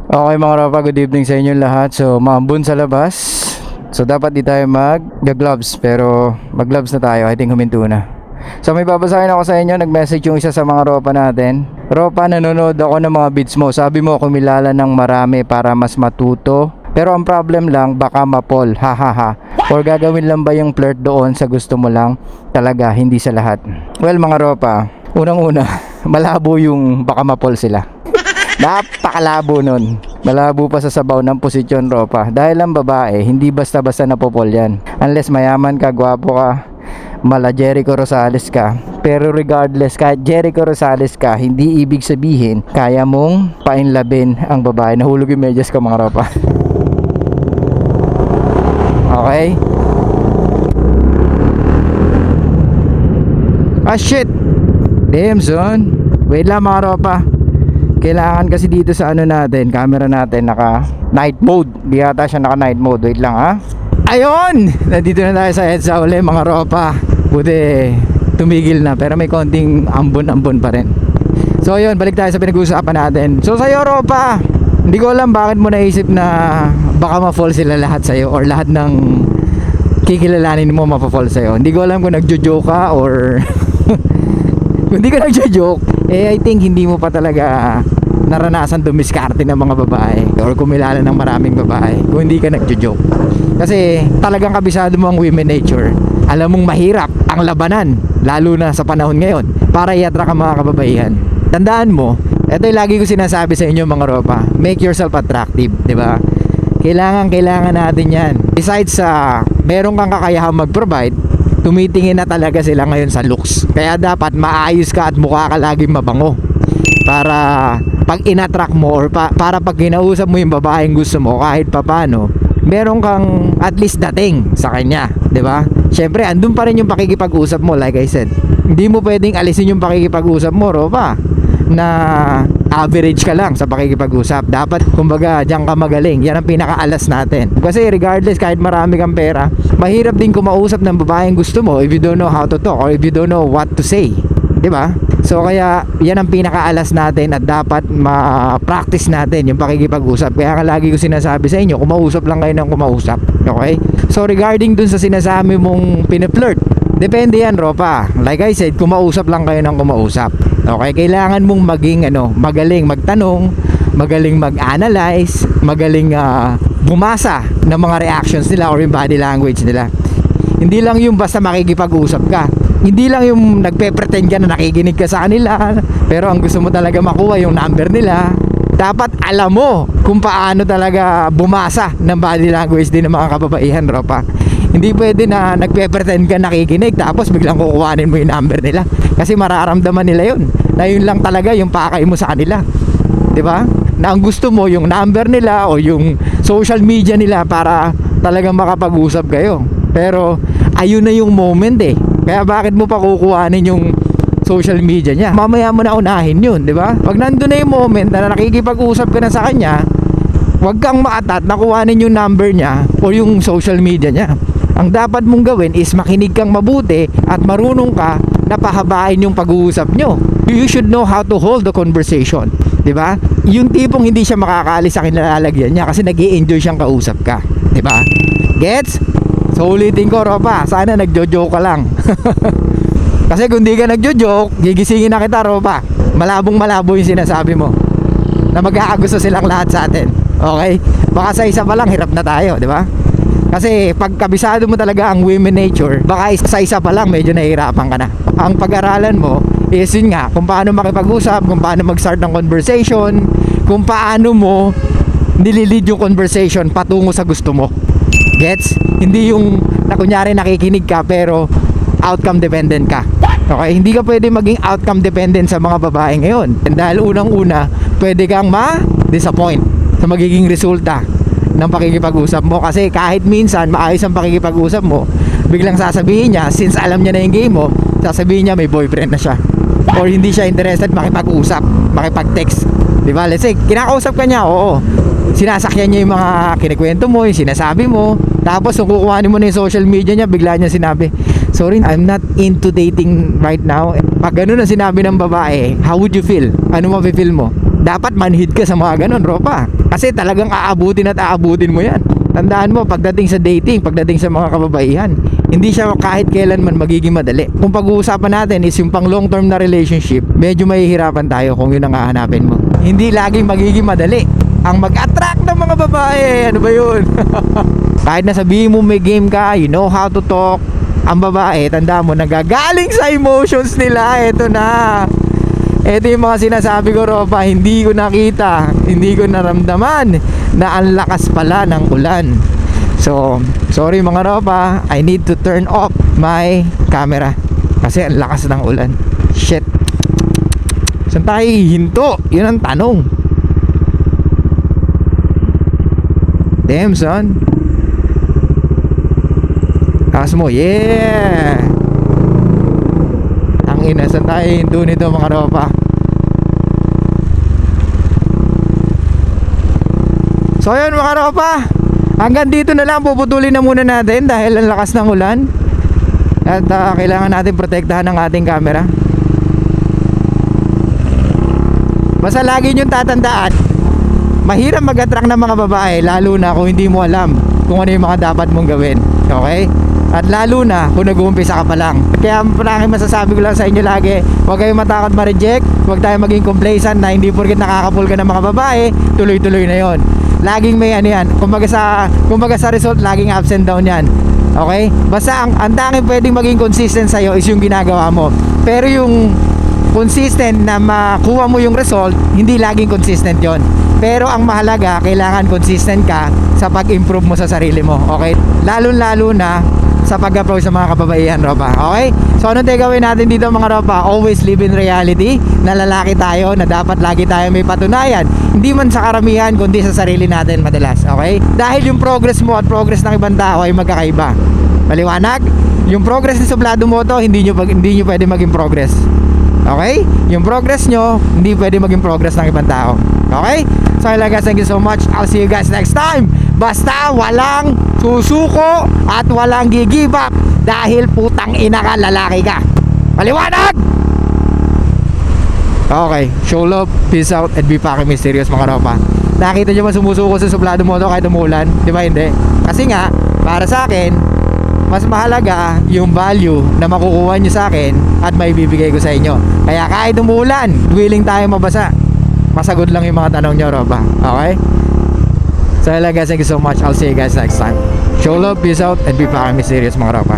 Okay mga ropa, good evening sa inyo lahat. So maambun sa labas. So dapat di tayo mag-gloves, pero mag-gloves na tayo. I think huminto na. So may babasahin ako sa inyo. Nag-message yung isa sa mga ropa natin. Ropa, nanonood ako ng mga beats mo. Sabi mo kumilala ng marami para mas matuto. Pero ang problem lang, baka mapol. Hahaha. Or gagawin lang ba yung flirt doon sa gusto mo lang? Talaga, hindi sa lahat. Well mga ropa, unang-una, malabo yung baka mapol sila. Napakalabo nun. Malabo pa sa sabaw ng posisyon, ropa. Dahil ang babae, hindi basta-basta napopol yan. Unless mayaman ka, gwapo ka, mala Jericho Rosales ka. Pero regardless, kahit Jericho Rosales ka, hindi ibig sabihin kaya mong painlabin ang babae. Nahulog yung medyas ko mga ropa. Okay? Ah shit! Damn son. Wait lang mga ropa. Kailangan kasi dito sa ano natin, camera natin naka night mode. Di yata siya naka night mode. Wait lang ha. Ayun! Nandito na tayo sa EDSA uli mga ropa. Buti tumigil na, pero may konting ambon-ambon pa rin. So ayun, balik tayo sa pinag-uusapan natin. So sa'yo ropa, hindi ko alam bakit mo naisip na baka ma-fall sila lahat sa'yo, or lahat ng kikilalanin mo ma-fall sa'yo. Hindi ko alam kung nagjo-joke ka or kung hindi ka nagjo-joke, I think hindi mo pa talaga naranasan dumiskarte ng mga babae or kumilala ng maraming babae kung hindi ka nagjo-joke. Kasi talagang kabisado mo ang women nature. Alam mong mahirap ang labanan, lalo na sa panahon ngayon, para i-attract ang mga kababaihan. Tandaan mo, ito yung lagi ko sinasabi sa inyo mga ropa, make yourself attractive, di ba? Kailangan natin yan. Besides sa meron kang kakayahang mag-provide, tumitingin na talaga sila ngayon sa looks. Kaya dapat maayos ka at mukha ka laging mabango. Para pag in-attract mo or para pag kinausap mo yung babaeng gusto mo, kahit papano, meron kang at least dating sa kanya, 'di ba? Syempre, andun pa rin yung pakikipag-usap mo, like I said. Hindi mo pwedeng alisin yung pakikipag-usap mo, ropa, na average ka lang sa pakikipag-usap. Dapat kumbaga diyan ka magaling. Yan ang pinakaalas natin. Kasi regardless, kahit marami kang pera, mahirap din kumausap ng babaeng gusto mo if you don't know how to talk or if you don't know what to say, 'di ba? So kaya yan ang pinakaalas natin at dapat ma-practice natin yung pakikipag-usap. Kaya lagi ko sinasabi sa inyo, kumausap lang kayo ng kumausap. Okay? So regarding dun sa sinasabi mong pina-flirt, depende yan, ropa. Like I said, kumausap lang kayo ng kumausap. Okay? Kailangan mong maging magaling magtanong, magaling mag-analyze, magaling bumasa ng mga reactions nila or yung body language nila. Hindi lang yung basta makikipag-usap ka. Hindi lang yung nagpe-pretend ka na nakikinig ka sa kanila, pero ang gusto mo talaga makuha yung number nila. Dapat alam mo kung paano talaga bumasa ng body language din ng mga kababaihan, ropa. Hindi pwede na nagpe-pretend ka nakikinig tapos biglang kukuhanin mo yung number nila. Kasi mararamdaman nila yun, na yun lang talaga yung pakay mo sa kanila. 'Di ba? Na ang gusto mo yung number nila o yung social media nila para talagang makapag-usap kayo. Pero ayun na yung moment eh. Kaya bakit mo pa kukuhanin yung social media niya? Mamaya mo na unahin yun, di ba? Pag nandun na yung moment na nakikipag-usap ka na sa kanya, huwag kang maatat na kuhanin yung number niya o yung social media niya. Ang dapat mong gawin is makinig kang mabuti at marunong ka na pahabain yung pag-uusap nyo. You should know how to hold the conversation, di ba? Yung tipong hindi siya makakaalis sa kinalalagyan niya kasi nag-i-enjoy siyang kausap ka, di ba? Gets? So ulitin ko, ropa, sana nagjo-joke ka lang. Kasi kung di ka nagjo-joke, gigisingin na kita, ropa. Malabong malabo yung sinasabi mo, na mag-aagusto silang lahat sa atin. Okay? Baka sa isa pa lang hirap na tayo, di ba? Kasi pag kabisado mo talaga ang women nature, baka sa isa pa lang medyo nahihirapan ka na. Ang pag-aralan mo is yun nga, kung paano makipag-usap, kung paano mag-start ng conversation, kung paano mo nililid yung conversation patungo sa gusto mo. Gets? Hindi yung na kunyari nakikinig ka pero outcome dependent ka. Okay? Hindi ka pwede maging outcome dependent sa mga babae ngayon. Dahil unang-una, pwede kang ma-disappoint sa magiging resulta ng pakikipag-usap mo. Kasi kahit minsan maayos ang pakikipag-usap mo, biglang sasabihin niya, since alam niya na yung game mo, sasabihin niya may boyfriend na siya. Or hindi siya interested makipag-usap, makipag-text. Diba? Let's say, kinakausap ka niya, oo. Sinasakyan niya yung mga kinikwento mo, yung sinasabi mo. Tapos kung kukuhanin mo na yung social media niya, bigla niya sinabi, sorry, I'm not into dating right now. Pag ganun ang sinabi ng babae, how would you feel? Ano mafe-feel mo? Dapat manhid ka sa mga ganun, ropa. Kasi talagang aabutin at aabutin mo yan. Tandaan mo, pagdating sa dating, pagdating sa mga kababaihan, hindi siya kahit kailanman magiging madali. Kung pag-uusapan natin is yung pang long term na relationship, medyo mahihirapan tayo kung yun ang hahanapin mo. Hindi laging magiging madali ang mag-attract ng mga babae. Ano ba yun? Kahit na sabihin mo may game ka, you know how to talk, ang babae, tanda mo, nagagaling sa emotions nila. Ito na. Ito yung mga sinasabi ko, Ropa. Hindi ko nakita, hindi ko naramdaman na ang lakas pala ng ulan. So, sorry mga Ropa, I need to turn off my camera kasi ang lakas ng ulan. Shit. Saan tayo hihinto? Yun ang tanong. Damn, son. Lakas mo, yeah. Ang ina, saan tayo hihinto nito mga Ropa? So yun mga Ropa, hanggang dito na lang, puputulin na muna natin dahil ang lakas ng ulan. At kailangan natin protektahan ang ating camera. Basta lagi nyo tatandaan, mahirap mag-attract ng mga babae, lalo na kung hindi mo alam kung ano yung mga dapat mong gawin. Okay? At lalo na kung nag-uumpisa ka pa lang. Kaya parang masasabi ko lang sa inyo lagi, huwag kayong matakot ma-reject, huwag tayo maging complacent na hindi porket nakakapul ka ng mga babae, tuloy-tuloy na yon. Laging may ano yan, kumbaga sa result, laging ups and down yan. Okay? Basta ang tanging pwedeng maging consistent sa'yo is yung ginagawa mo. Pero yung consistent na makuha mo yung result, hindi laging consistent yon. Pero ang mahalaga, kailangan consistent ka sa pag-improve mo sa sarili mo. Okay? Lalo na sa pag-approach sa mga kababaihan, Ropa. Okay? So anong gawin natin dito mga Ropa? Always live in reality na lalaki tayo, na dapat lagi tayo may patunayan. Hindi man sa karamihan, kundi sa sarili natin madalas. Okay? Dahil yung progress mo at progress ng ibang tao ay magkakaiba. Maliwanag? Yung progress ni Sublado Moto, hindi nyo pwede maging progress. Okay? Yung progress nyo, hindi pwede maging progress ng ibang tao. Okay? So guys, thank you so much. I'll see you guys next time. Basta walang susuko at walang gi-give up dahil putang ina ka, lalaki ka. Maliwanag? Okay, show love, peace out, and be fucking mysterious mga Ropa. Nakita nyo ba sumusuko sa Sublado Moto kahit umulan? Di ba hindi? Kasi nga, para sa akin, mas mahalaga yung value na makukuha nyo sa akin at may bibigay ko sa inyo. Kaya kahit umulan, willing tayo mabasa. Masagot lang yung mga tanong nyo, Ropa. Okay? So guys, thank you so much. I'll see you guys next time. Show love, peace out, and be fucking mysterious mga Ropa.